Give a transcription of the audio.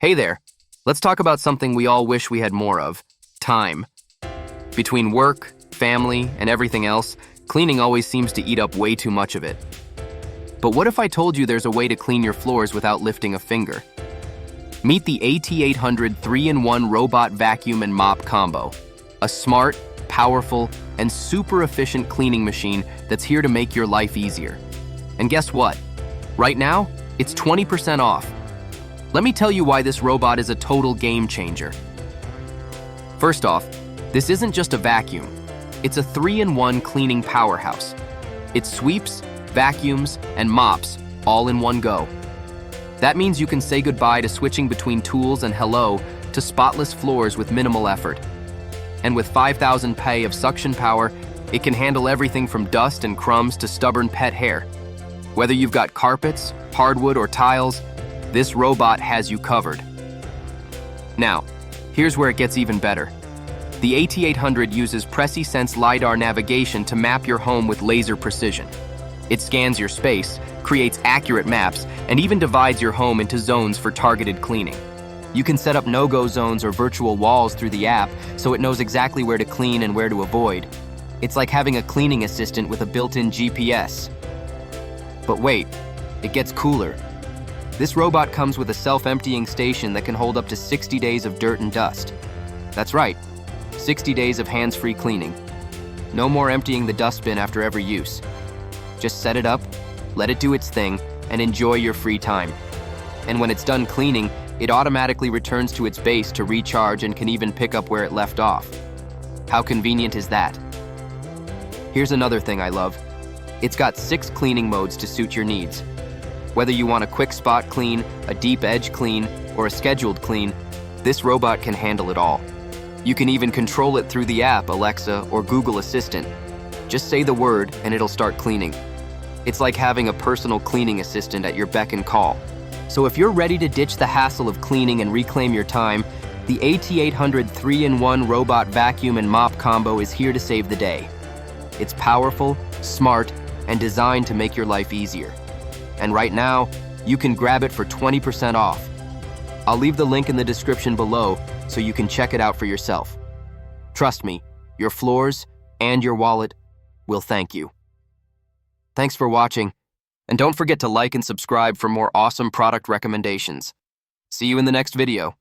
Hey there, let's talk about something we all wish we had more of: time. Between work, family, and everything else, cleaning always seems to eat up way too much of it. But what if I told you there's a way to clean your floors without lifting a finger? Meet the AT800 3-in-1 Robot Vacuum and Mop Combo, a smart, powerful, and super efficient cleaning machine that's here to make your life easier. And guess what? Right now, it's 20% off. Let me tell you why this robot is a total game changer. First off, this isn't just a vacuum. It's a 3-in-1 cleaning powerhouse. It sweeps, vacuums, and mops all in one go. That means you can say goodbye to switching between tools and hello to spotless floors with minimal effort. And with 5,000 PA of suction power, it can handle everything from dust and crumbs to stubborn pet hair. Whether you've got carpets, hardwood, or tiles, this robot has you covered. Now, here's where it gets even better. The AT800 uses PreciSense LiDAR Navigation to map your home with laser precision. It scans your space, creates accurate maps, and even divides your home into zones for targeted cleaning. You can set up no-go zones or virtual walls through the app, so it knows exactly where to clean and where to avoid. It's like having a cleaning assistant with a built-in GPS. But wait, it gets cooler. This robot comes with a self-emptying station that can hold up to 60 days of dirt and dust. That's right, 60 days of hands-free cleaning. No more emptying the dustbin after every use. Just set it up, let it do its thing, and enjoy your free time. And when it's done cleaning, it automatically returns to its base to recharge and can even pick up where it left off. How convenient is that? Here's another thing I love. It's got 6 cleaning modes to suit your needs. Whether you want a quick spot clean, a deep edge clean, or a scheduled clean, this robot can handle it all. You can even control it through the app, Alexa, or Google Assistant. Just say the word and it'll start cleaning. It's like having a personal cleaning assistant at your beck and call. So if you're ready to ditch the hassle of cleaning and reclaim your time, the AT800 3-in-1 Robot Vacuum and Mop Combo is here to save the day. It's powerful, smart, and designed to make your life easier. And right now, you can grab it for 20% off. I'll leave the link in the description below so you can check it out for yourself. Trust me, your floors and your wallet will thank you. Thanks for watching, and don't forget to like and subscribe for more awesome product recommendations. See you in the next video.